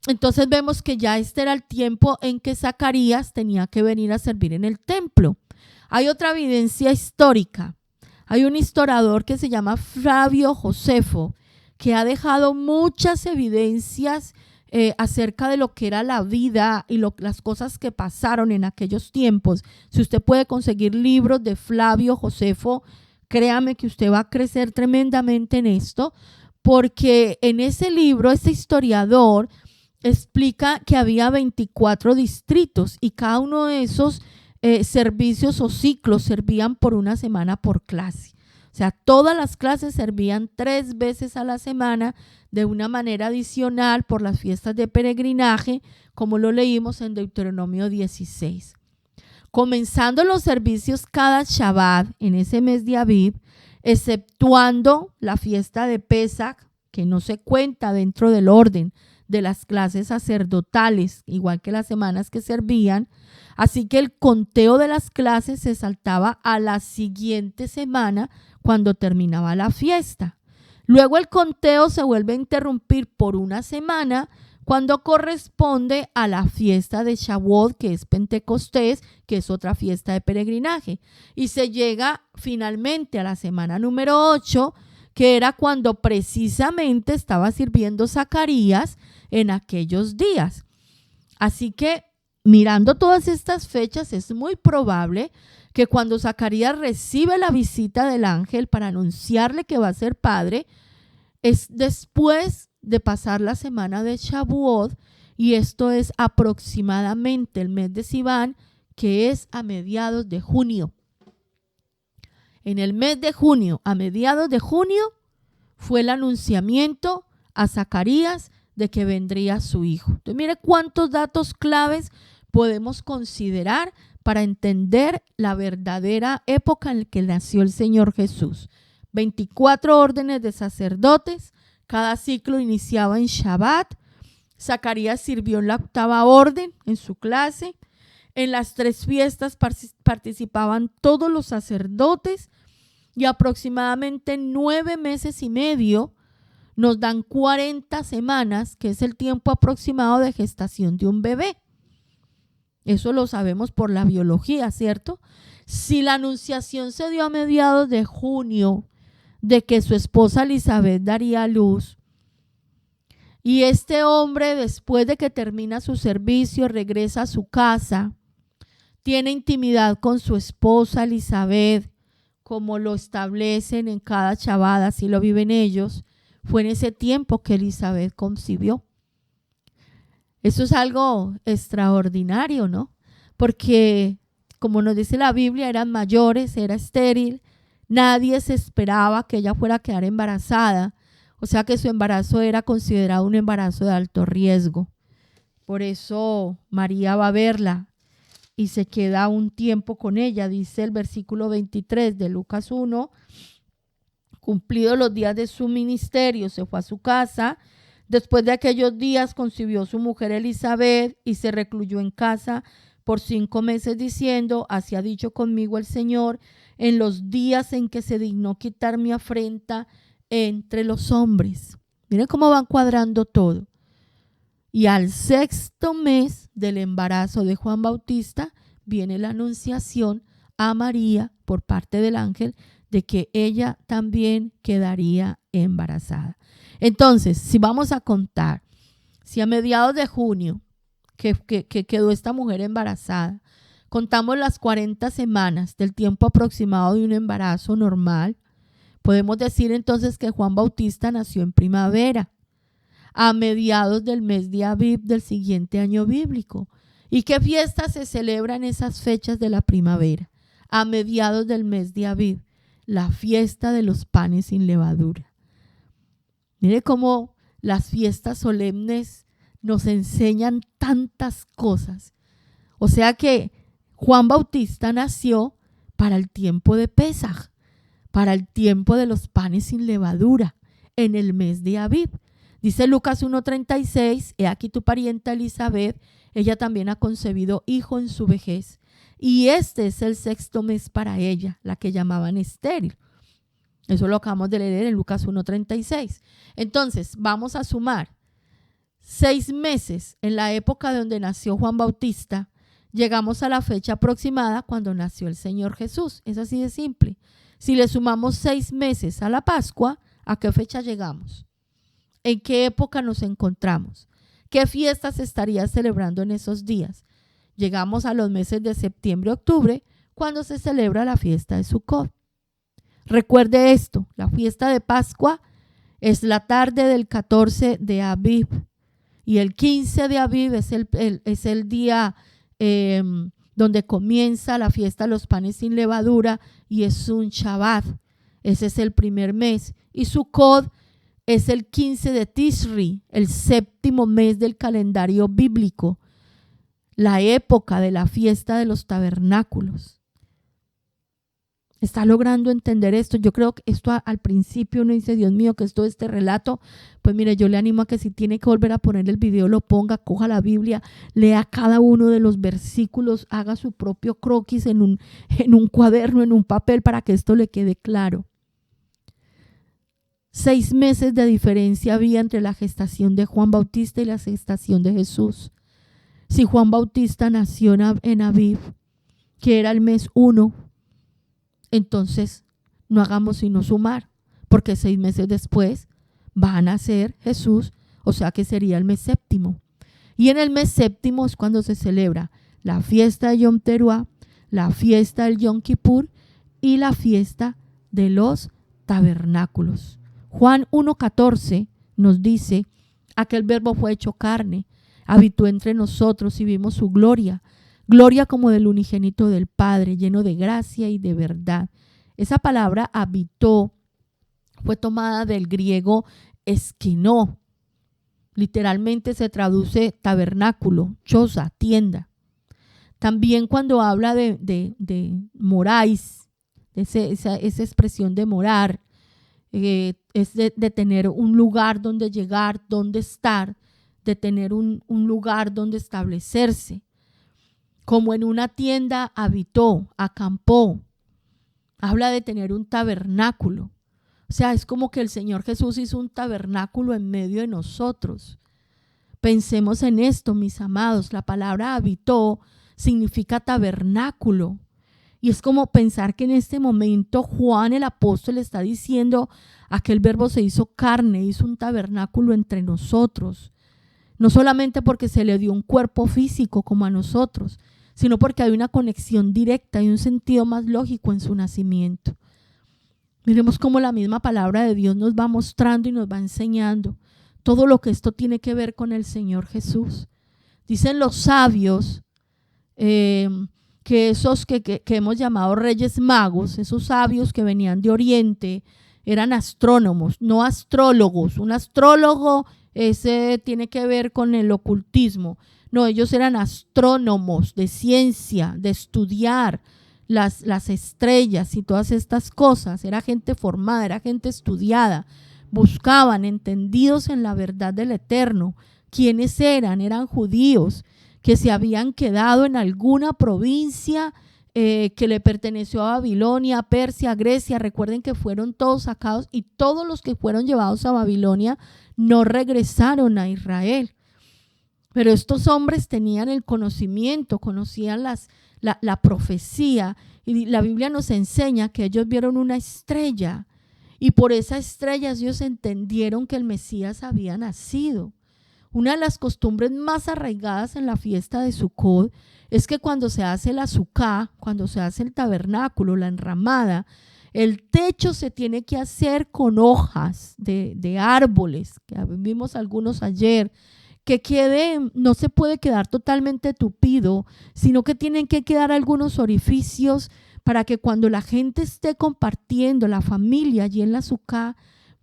Entonces vemos que ya este era el tiempo en que Zacarías tenía que venir a servir en el templo. Hay otra evidencia histórica. Hay un historiador que se llama Flavio Josefo, que ha dejado muchas evidencias acerca de lo que era la vida y las cosas que pasaron en aquellos tiempos. Si usted puede conseguir libros de Flavio Josefo, créame que usted va a crecer tremendamente en esto, porque en ese libro, este historiador explica que había 24 distritos y cada uno de esos servicios o ciclos servían por una semana por clase. O sea, todas las clases servían 3 veces a la semana de una manera adicional por las fiestas de peregrinaje, como lo leímos en Deuteronomio 16. Comenzando los servicios cada Shabbat en ese mes de Aviv, exceptuando la fiesta de Pesach, que no se cuenta dentro del orden de las clases sacerdotales, igual que las semanas que servían. Así que el conteo de las clases se saltaba a la siguiente semana cuando terminaba la fiesta. Luego el conteo se vuelve a interrumpir por una semana cuando corresponde a la fiesta de Shavuot, que es Pentecostés, que es otra fiesta de peregrinaje. Y se llega finalmente a la semana número 8, que era cuando precisamente estaba sirviendo Zacarías en aquellos días. Así que mirando todas estas fechas, es muy probable que cuando Zacarías recibe la visita del ángel para anunciarle que va a ser padre, es después de pasar la semana de Shavuot, y esto es aproximadamente el mes de Sivan, que es a mediados de junio. En el mes de junio, a mediados de junio, fue el anunciamiento a Zacarías de que vendría su hijo. Entonces, mire cuántos datos claves podemos considerar para entender la verdadera época en la que nació el Señor Jesús. 24 órdenes de sacerdotes, cada ciclo iniciaba en Shabbat. Zacarías sirvió en la 8ª orden en su clase. En las 3 fiestas participaban todos los sacerdotes, y aproximadamente 9 meses y medio nos dan 40 semanas, que es el tiempo aproximado de gestación de un bebé. Eso lo sabemos por la biología, ¿cierto? Si la anunciación se dio a mediados de junio de que su esposa Elizabeth daría a luz, y este hombre, después de que termina su servicio, regresa a su casa, tiene intimidad con su esposa Elizabeth, como lo establecen en cada Shabbat, así lo viven ellos, fue en ese tiempo que Elizabeth concibió. Eso es algo extraordinario, ¿no? Porque, como nos dice la Biblia, eran mayores, era estéril, nadie se esperaba que ella fuera a quedar embarazada, o sea que su embarazo era considerado un embarazo de alto riesgo. Por eso María va a verla y se queda un tiempo con ella. Dice el versículo 23 de Lucas 1, cumplidos los días de su ministerio, se fue a su casa. Después de aquellos días concibió su mujer Elizabeth y se recluyó en casa por 5 meses diciendo, así ha dicho conmigo el Señor, en los días en que se dignó quitar mi afrenta entre los hombres. Miren cómo van cuadrando todo. Y al 6º mes del embarazo de Juan Bautista viene la anunciación a María por parte del ángel de que ella también quedaría embarazada. Entonces, si vamos a contar, si a mediados de junio que quedó esta mujer embarazada, contamos las 40 semanas del tiempo aproximado de un embarazo normal, podemos decir entonces que Juan Bautista nació en primavera, a mediados del mes de Aviv del siguiente año bíblico. ¿Y qué fiesta se celebra en esas fechas de la primavera? A mediados del mes de Aviv, la fiesta de los panes sin levadura. Mire cómo las fiestas solemnes nos enseñan tantas cosas. O sea que Juan Bautista nació para el tiempo de Pesaj, para el tiempo de los panes sin levadura, en el mes de Aviv. Dice Lucas 1:36, he aquí tu parienta Elizabeth, ella también ha concebido hijo en su vejez, y este es el 6º mes para ella, la que llamaban estéril. Eso lo acabamos de leer en Lucas 1:36. Entonces, vamos a sumar 6 meses en la época donde nació Juan Bautista, llegamos a la fecha aproximada cuando nació el Señor Jesús. Es así de simple. Si le sumamos 6 meses a la Pascua, ¿a qué fecha llegamos? ¿En qué época nos encontramos? ¿Qué fiestas se estaría celebrando en esos días? Llegamos a los meses de septiembre y octubre, cuando se celebra la fiesta de Sukkot. Recuerde esto, la fiesta de Pascua es la tarde del 14 de Aviv y el 15 de Aviv es el día donde comienza la fiesta de los panes sin levadura y es un Shabbat. Ese es el primer mes y Sukkot es el 15 de Tishri, el 7º mes del calendario bíblico, la época de la fiesta de los tabernáculos. ¿Está logrando entender esto? Yo creo que esto al principio uno dice, Dios mío, ¿qué es todo este relato? Pues mire, yo le animo a que si tiene que volver a poner el video, lo ponga, coja la Biblia, lea cada uno de los versículos, haga su propio croquis en un cuaderno, en un papel, para que esto le quede claro. 6 meses de diferencia había entre la gestación de Juan Bautista y la gestación de Jesús. Si Juan Bautista nació en Aviv, que era el mes 1, entonces no hagamos sino sumar, porque 6 meses después va a nacer Jesús, o sea que sería el mes 7º. Y en el mes 7º es cuando se celebra la fiesta de Yom Teruah, la fiesta del Yom Kippur y la fiesta de los tabernáculos. Juan 1:14 nos dice, aquel verbo fue hecho carne, habitó entre nosotros y vimos su gloria, gloria como del unigénito del Padre, lleno de gracia y de verdad. Esa palabra habitó fue tomada del griego esquinó. Literalmente se traduce tabernáculo, choza, tienda. También cuando habla de moráis, esa expresión de morar, es de tener un lugar donde llegar, donde estar, de tener un lugar donde establecerse. Como en una tienda habitó, acampó. Habla de tener un tabernáculo. O sea, es como que el Señor Jesús hizo un tabernáculo en medio de nosotros. Pensemos en esto, mis amados. La palabra habitó significa tabernáculo. Y es como pensar que en este momento Juan el apóstol está diciendo, aquel verbo se hizo carne, hizo un tabernáculo entre nosotros. No solamente porque se le dio un cuerpo físico como a nosotros, sino porque hay una conexión directa y un sentido más lógico en su nacimiento. Miremos cómo la misma palabra de Dios nos va mostrando y nos va enseñando todo lo que esto tiene que ver con el Señor Jesús. Dicen los sabios que esos que hemos llamado reyes magos, esos sabios que venían de Oriente, eran astrónomos, no astrólogos. Un astrólogo ese tiene que ver con el ocultismo. No, ellos eran astrónomos de ciencia, de estudiar las estrellas y todas estas cosas. Era gente formada, era gente estudiada. Buscaban, entendidos en la verdad del Eterno. ¿Quiénes eran? Eran judíos que se habían quedado en alguna provincia que le perteneció a Babilonia, Persia, Grecia. Recuerden que fueron todos sacados y todos los que fueron llevados a Babilonia no regresaron a Israel. Pero estos hombres tenían el conocimiento, conocían la profecía, y la Biblia nos enseña que ellos vieron una estrella y por esa estrella ellos entendieron que el Mesías había nacido. Una de las costumbres más arraigadas en la fiesta de Sukkot es que cuando se hace la sukkah, cuando se hace el tabernáculo, la enramada, el techo se tiene que hacer con hojas de árboles, que vimos algunos ayer, que no se puede quedar totalmente tupido, sino que tienen que quedar algunos orificios para que cuando la gente esté compartiendo, la familia allí en la sukkah,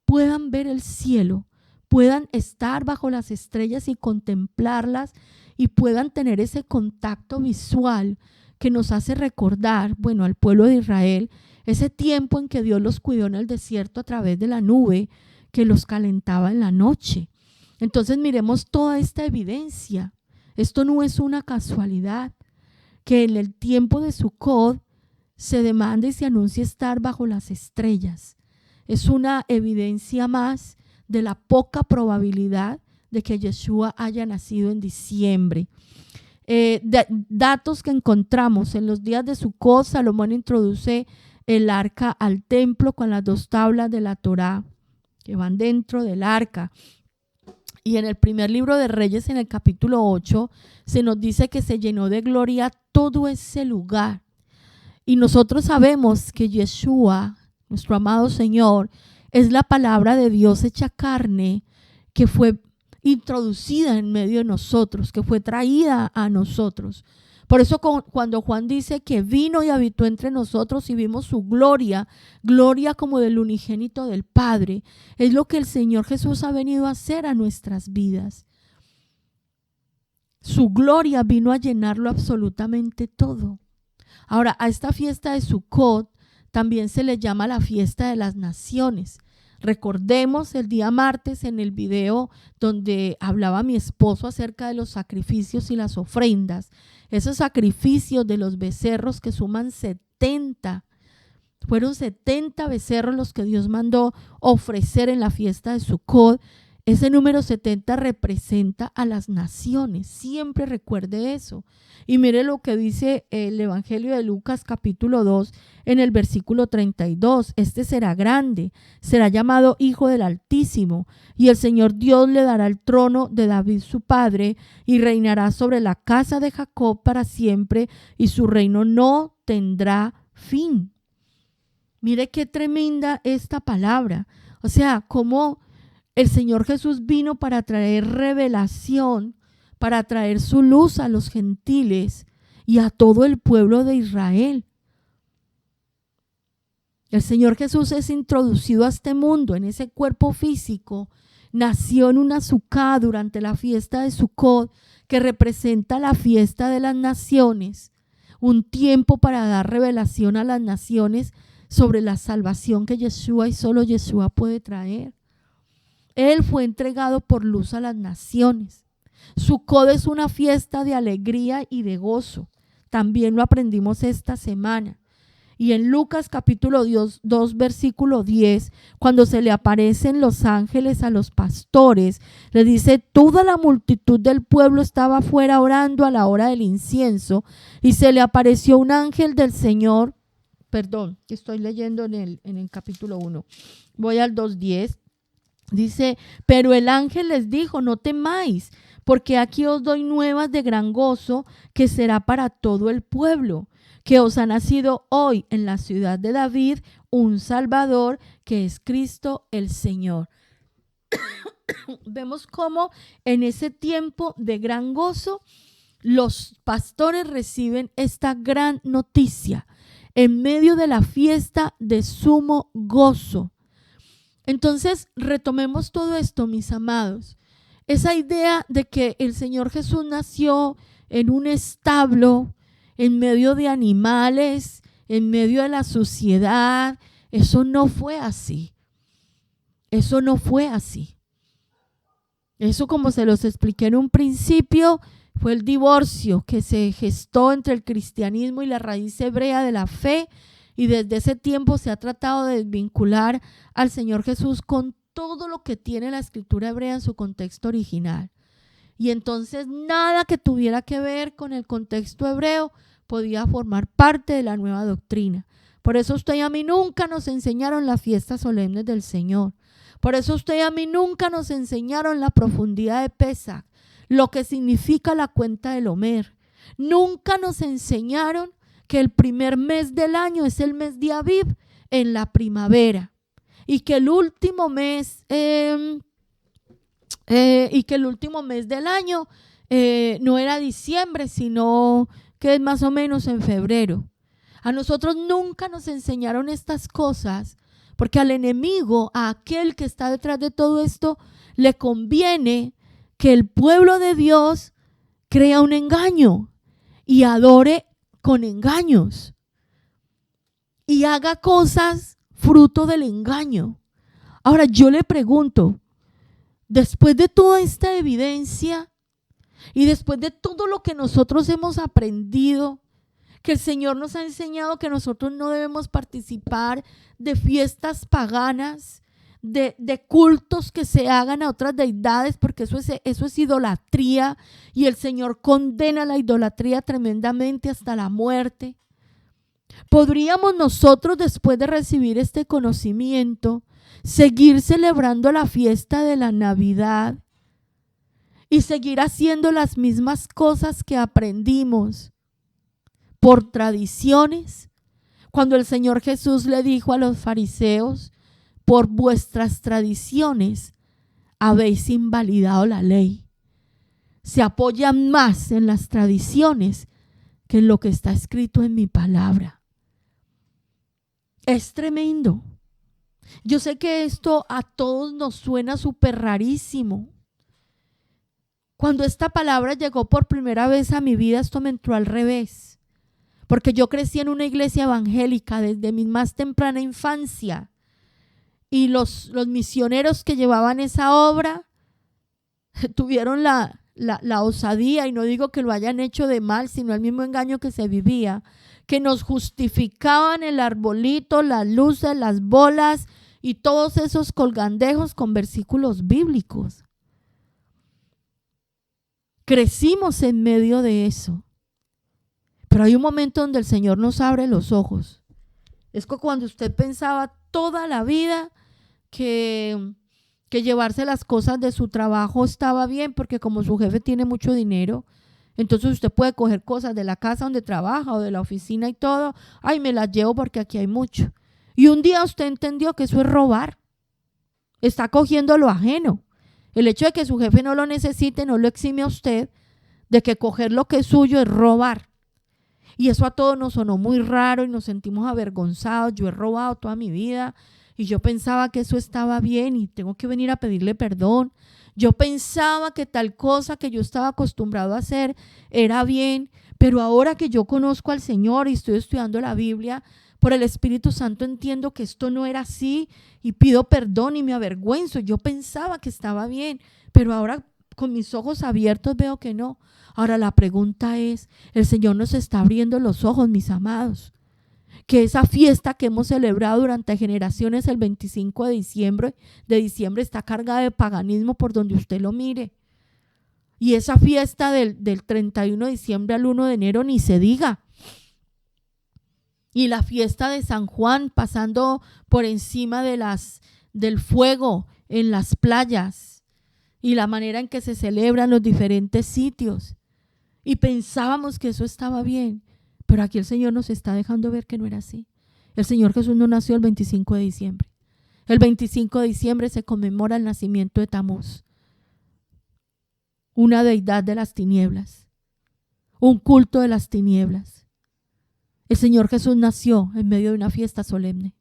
puedan ver el cielo, puedan estar bajo las estrellas y contemplarlas y puedan tener ese contacto visual que nos hace recordar, bueno, al pueblo de Israel, ese tiempo en que Dios los cuidó en el desierto a través de la nube que los calentaba en la noche. Entonces miremos toda esta evidencia. Esto no es una casualidad, que en el tiempo de Sukkot se demanda y se anuncia estar bajo las estrellas. Es una evidencia más de la poca probabilidad de que Yeshua haya nacido en diciembre. Datos que encontramos en los días de Sukkot: Salomón introduce el arca al templo con las 2 tablas de la Torá que van dentro del arca. Y en el primer libro de Reyes, en el capítulo 8, se nos dice que se llenó de gloria todo ese lugar. Y nosotros sabemos que Yeshua, nuestro amado Señor, es la palabra de Dios hecha carne, que fue introducida en medio de nosotros, que fue traída a nosotros. Por eso cuando Juan dice que vino y habitó entre nosotros y vimos su gloria, gloria como del unigénito del Padre, es lo que el Señor Jesús ha venido a hacer a nuestras vidas. Su gloria vino a llenarlo absolutamente todo. Ahora, a esta fiesta de Sukkot también se le llama la fiesta de las naciones. Recordemos el día martes en el video donde hablaba mi esposo acerca de los sacrificios y las ofrendas. Esos sacrificios de los becerros que suman 70. Fueron 70 becerros los que Dios mandó ofrecer en la fiesta de Sukkot. Ese número 70 representa a las naciones. Siempre recuerde eso. Y mire lo que dice el Evangelio de Lucas capítulo 2 en el versículo 32. Este será grande, será llamado Hijo del Altísimo, y el Señor Dios le dará el trono de David su padre, y reinará sobre la casa de Jacob para siempre, y su reino no tendrá fin. Mire qué tremenda esta palabra. O sea, cómo el Señor Jesús vino para traer revelación, para traer su luz a los gentiles y a todo el pueblo de Israel. El Señor Jesús es introducido a este mundo en ese cuerpo físico. Nació en una sukkah durante la fiesta de Sukkot, que representa la fiesta de las naciones, un tiempo para dar revelación a las naciones sobre la salvación que Yeshua y solo Yeshua puede traer. Él fue entregado por luz a las naciones. Sukkot es una fiesta de alegría y de gozo. También lo aprendimos esta semana. Y en Lucas capítulo 2, versículo 10, cuando se le aparecen los ángeles a los pastores, le dice: toda la multitud del pueblo estaba afuera orando a la hora del incienso, y se le apareció un ángel del Señor. Perdón, estoy leyendo en el capítulo 1. Voy al 2:10. Dice: pero el ángel les dijo: no temáis, porque aquí os doy nuevas de gran gozo, que será para todo el pueblo, que os ha nacido hoy en la ciudad de David un Salvador, que es Cristo el Señor. Vemos cómo en ese tiempo de gran gozo los pastores reciben esta gran noticia en medio de la fiesta de sumo gozo. Entonces, retomemos todo esto, mis amados. Esa idea de que el Señor Jesús nació en un establo, en medio de animales, en medio de la suciedad, eso no fue así. Eso no fue así. Eso, como se los expliqué en un principio, fue el divorcio que se gestó entre el cristianismo y la raíz hebrea de la fe. Y desde ese tiempo se ha tratado de desvincular al Señor Jesús con todo lo que tiene la escritura hebrea en su contexto original. Y entonces nada que tuviera que ver con el contexto hebreo podía formar parte de la nueva doctrina. Por eso usted y a mí nunca nos enseñaron las fiestas solemnes del Señor, Por eso usted y a mí nunca nos enseñaron la profundidad de Pesaj, lo que significa la cuenta del Omer. Nunca nos enseñaron que el primer mes del año es el mes de Aviv en la primavera y que el último mes del año no era diciembre, sino que es más o menos en febrero. A nosotros nunca nos enseñaron estas cosas, porque al enemigo, a aquel que está detrás de todo esto, le conviene que el pueblo de Dios crea un engaño y adore con engaños y haga cosas fruto del engaño. Ahora yo le pregunto, después de toda esta evidencia y después de todo lo que nosotros hemos aprendido, que el Señor nos ha enseñado que nosotros no debemos participar de fiestas paganas, de cultos que se hagan a otras deidades, porque eso es idolatría, y el Señor condena la idolatría tremendamente hasta la muerte. ¿Podríamos nosotros, después de recibir este conocimiento, seguir celebrando la fiesta de la Navidad y seguir haciendo las mismas cosas que aprendimos por tradiciones? Cuando el Señor Jesús le dijo a los fariseos: por vuestras tradiciones habéis invalidado la ley. Se apoyan más en las tradiciones que en lo que está escrito en mi palabra. Es tremendo. Yo sé que esto a todos nos suena súper rarísimo. Cuando esta palabra llegó por primera vez a mi vida, esto me entró al revés. Porque yo crecí en una iglesia evangélica desde mi más temprana infancia. Y los misioneros que llevaban esa obra tuvieron la osadía, y no digo que lo hayan hecho de mal, sino el mismo engaño que se vivía, que nos justificaban el arbolito, las luces, las bolas y todos esos colgandejos con versículos bíblicos. Crecimos en medio de eso. Pero hay un momento donde el Señor nos abre los ojos. Es como cuando usted pensaba toda la vida que llevarse las cosas de su trabajo estaba bien, porque como su jefe tiene mucho dinero, entonces usted puede coger cosas de la casa donde trabaja o de la oficina y todo. Ay, me las llevo porque aquí hay mucho. Y un día usted entendió que eso es robar. Está cogiendo lo ajeno. El hecho de que su jefe no lo necesite no lo exime a usted de que coger lo que es suyo es robar. Y eso a todos nos sonó muy raro y nos sentimos avergonzados. Yo he robado toda mi vida y yo pensaba que eso estaba bien y tengo que venir a pedirle perdón. Yo pensaba que tal cosa que yo estaba acostumbrado a hacer era bien, pero ahora que yo conozco al Señor y estoy estudiando la Biblia, por el Espíritu Santo entiendo que esto no era así y pido perdón y me avergüenzo. Yo pensaba que estaba bien, pero ahora con mis ojos abiertos veo que no. Ahora la pregunta es, el Señor nos está abriendo los ojos, mis amados, que esa fiesta que hemos celebrado durante generaciones el 25 de diciembre está cargada de paganismo por donde usted lo mire. Y esa fiesta del 31 de diciembre al 1 de enero ni se diga. Y la fiesta de San Juan pasando por encima del fuego en las playas y la manera en que se celebran los diferentes sitios. Y pensábamos que eso estaba bien, pero aquí el Señor nos está dejando ver que no era así. El Señor Jesús no nació el 25 de diciembre. El 25 de diciembre se conmemora el nacimiento de Tamuz, una deidad de las tinieblas, un culto de las tinieblas. El Señor Jesús nació en medio de una fiesta solemne,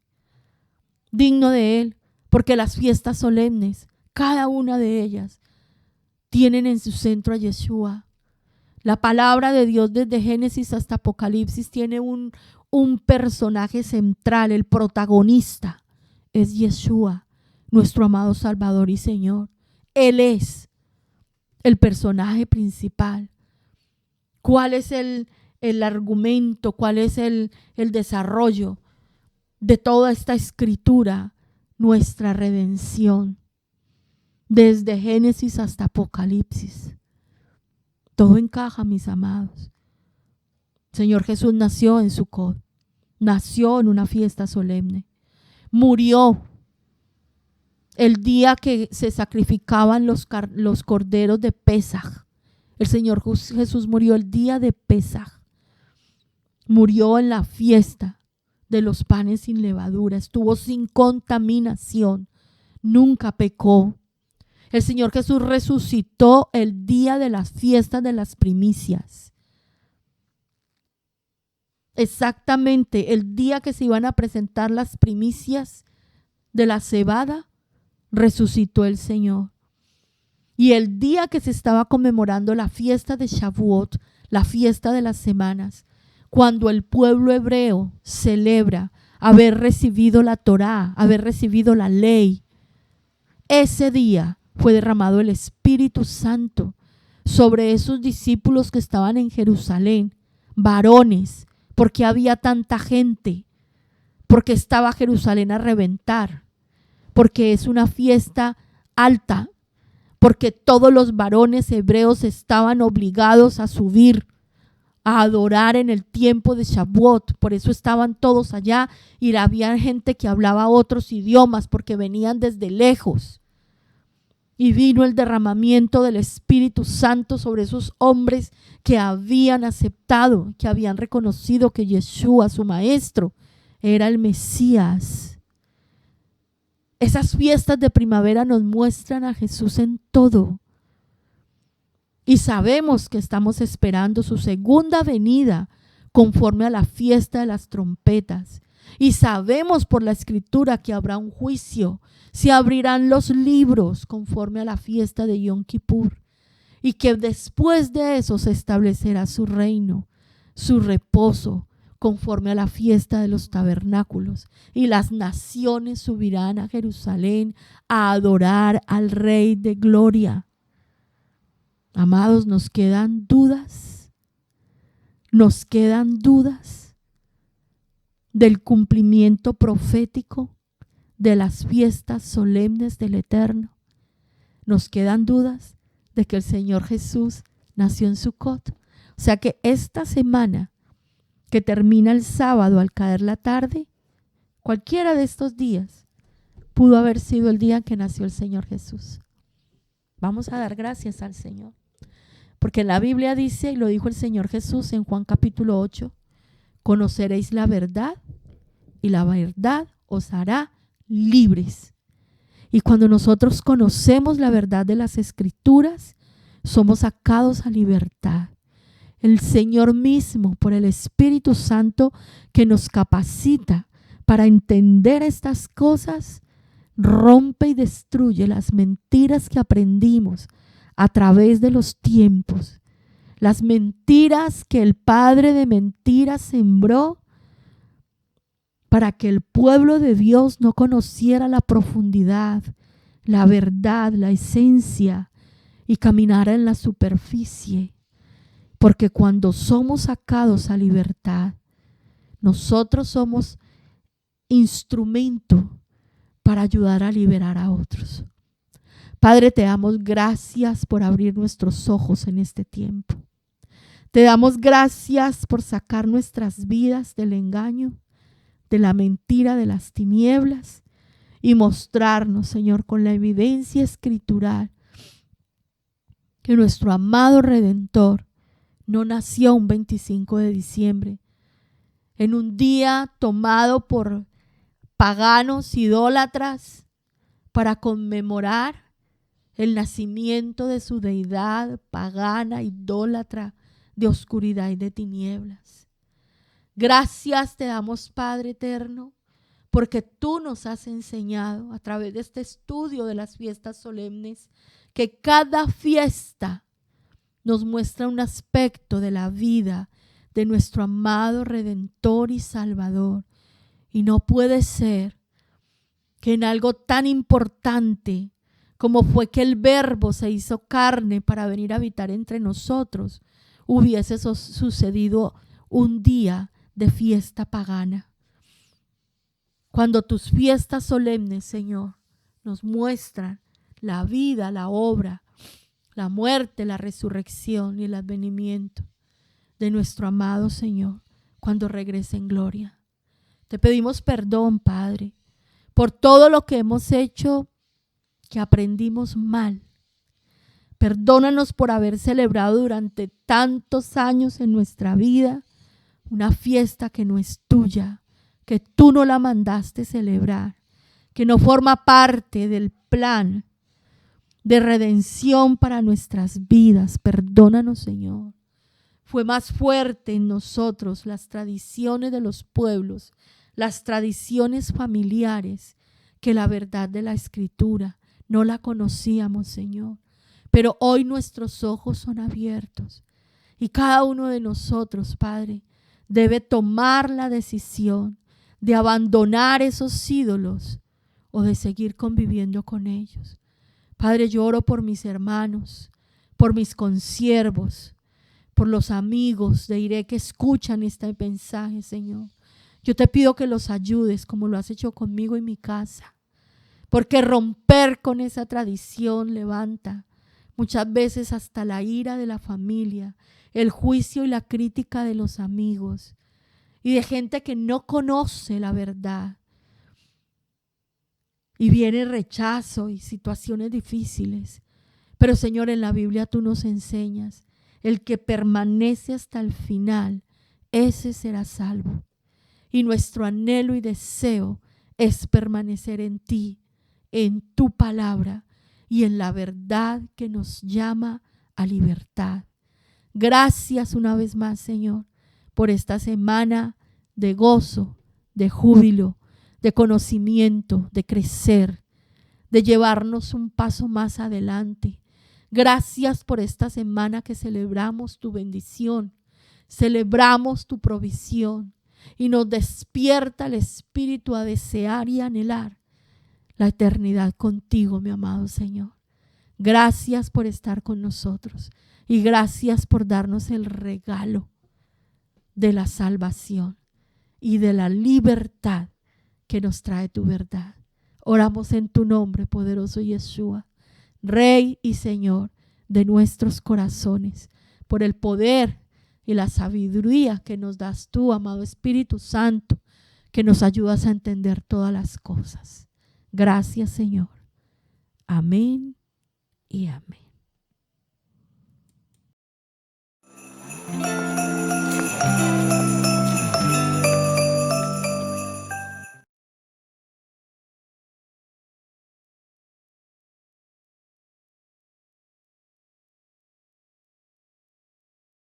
digno de Él, porque las fiestas solemnes, cada una de ellas, tienen en su centro a Yeshua. La palabra de Dios desde Génesis hasta Apocalipsis tiene un personaje central, el protagonista es Yeshua, nuestro amado Salvador y Señor. Él es el personaje principal. ¿Cuál es el argumento? ¿Cuál es el desarrollo de toda esta escritura? Nuestra redención. Desde Génesis hasta Apocalipsis. Todo encaja, mis amados. Señor Jesús nació en Sucot, nació en una fiesta solemne, murió el día que se sacrificaban los corderos de Pesaj. El Señor Jesús murió el día de Pesaj. Murió en la fiesta de los panes sin levadura. Estuvo sin contaminación. Nunca pecó. El Señor Jesús resucitó el día de las fiestas de las primicias. Exactamente el día que se iban a presentar las primicias de la cebada, resucitó el Señor. Y el día que se estaba conmemorando la fiesta de Shavuot, la fiesta de las semanas, cuando el pueblo hebreo celebra haber recibido la Torá, haber recibido la ley, ese día fue derramado el Espíritu Santo sobre esos discípulos que estaban en Jerusalén, varones, porque había tanta gente, porque estaba Jerusalén a reventar, porque es una fiesta alta, porque todos los varones hebreos estaban obligados a subir a adorar en el tiempo de Shavuot. Por eso estaban todos allá y había gente que hablaba otros idiomas porque venían desde lejos. Y vino el derramamiento del Espíritu Santo sobre esos hombres que habían aceptado, que habían reconocido que Yeshua, su maestro, era el Mesías. Esas fiestas de primavera nos muestran a Jesús en todo. Y sabemos que estamos esperando su segunda venida conforme a la fiesta de las trompetas. Y sabemos por la Escritura que habrá un juicio. Se abrirán los libros conforme a la fiesta de Yom Kippur. Y que después de eso se establecerá su reino, su reposo, conforme a la fiesta de los tabernáculos, y las naciones subirán a Jerusalén a adorar al Rey de Gloria. Amados, nos quedan dudas del cumplimiento profético de las fiestas solemnes del Eterno. Nos quedan dudas de que el Señor Jesús nació en Sucot. O sea que esta semana que termina el sábado al caer la tarde, cualquiera de estos días pudo haber sido el día en que nació el Señor Jesús. Vamos a dar gracias al Señor, porque la Biblia dice, y lo dijo el Señor Jesús en Juan capítulo 8, conoceréis la verdad y la verdad os hará libres. Y cuando nosotros conocemos la verdad de las Escrituras, somos sacados a libertad. El Señor mismo, por el Espíritu Santo que nos capacita para entender estas cosas, rompe y destruye las mentiras que aprendimos a través de los tiempos, las mentiras que el padre de mentiras sembró para que el pueblo de Dios no conociera la profundidad, la verdad, la esencia y caminara en la superficie. Porque cuando somos sacados a libertad, nosotros somos instrumento para ayudar a liberar a otros. Padre, te damos gracias por abrir nuestros ojos en este tiempo. Te damos gracias por sacar nuestras vidas del engaño, de la mentira, de las tinieblas y mostrarnos, Señor, con la evidencia escritural que nuestro amado Redentor no nació un 25 de diciembre, en un día tomado por paganos idólatras para conmemorar el nacimiento de su deidad pagana, idólatra, de oscuridad y de tinieblas. Gracias te damos, Padre eterno, porque tú nos has enseñado a través de este estudio de las fiestas solemnes que cada fiesta nos muestra un aspecto de la vida de nuestro amado Redentor y Salvador. Y no puede ser que en algo tan importante como fue que el Verbo se hizo carne para venir a habitar entre nosotros, hubiese sucedido un día de fiesta pagana. Cuando tus fiestas solemnes, Señor, nos muestran la vida, la obra, la muerte, la resurrección y el advenimiento de nuestro amado Señor cuando regrese en gloria. Te pedimos perdón, Padre, por todo lo que hemos hecho que aprendimos mal. Perdónanos por haber celebrado durante tantos años en nuestra vida una fiesta que no es tuya, que tú no la mandaste celebrar, que no forma parte del plan de redención para nuestras vidas. Perdónanos, Señor. Fue más fuerte en nosotros las tradiciones de los pueblos, las tradiciones familiares, que la verdad de la Escritura. No la conocíamos, Señor. Pero hoy nuestros ojos son abiertos y cada uno de nosotros, Padre, debe tomar la decisión de abandonar esos ídolos o de seguir conviviendo con ellos. Padre, yo oro por mis hermanos, por mis consiervos, por los amigos de IRE que escuchan este mensaje, Señor. Yo te pido que los ayudes como lo has hecho conmigo en mi casa, porque romper con esa tradición levanta muchas veces hasta la ira de la familia, el juicio y la crítica de los amigos y de gente que no conoce la verdad. Y viene rechazo y situaciones difíciles. Pero Señor, en la Biblia tú nos enseñas, el que permanece hasta el final, ese será salvo. Y nuestro anhelo y deseo es permanecer en ti, en tu palabra y en la verdad que nos llama a libertad. Gracias una vez más, Señor, por esta semana de gozo, de júbilo, de conocimiento, de crecer, de llevarnos un paso más adelante. Gracias por esta semana que celebramos tu bendición, celebramos tu provisión y nos despierta el espíritu a desear y anhelar la eternidad contigo, mi amado Señor. Gracias por estar con nosotros y gracias por darnos el regalo de la salvación y de la libertad que nos trae tu verdad. Oramos en tu nombre, poderoso Yeshua, Rey y Señor de nuestros corazones, por el poder y la sabiduría que nos das tú, amado Espíritu Santo, que nos ayudas a entender todas las cosas. Gracias, Señor. Amén y amén.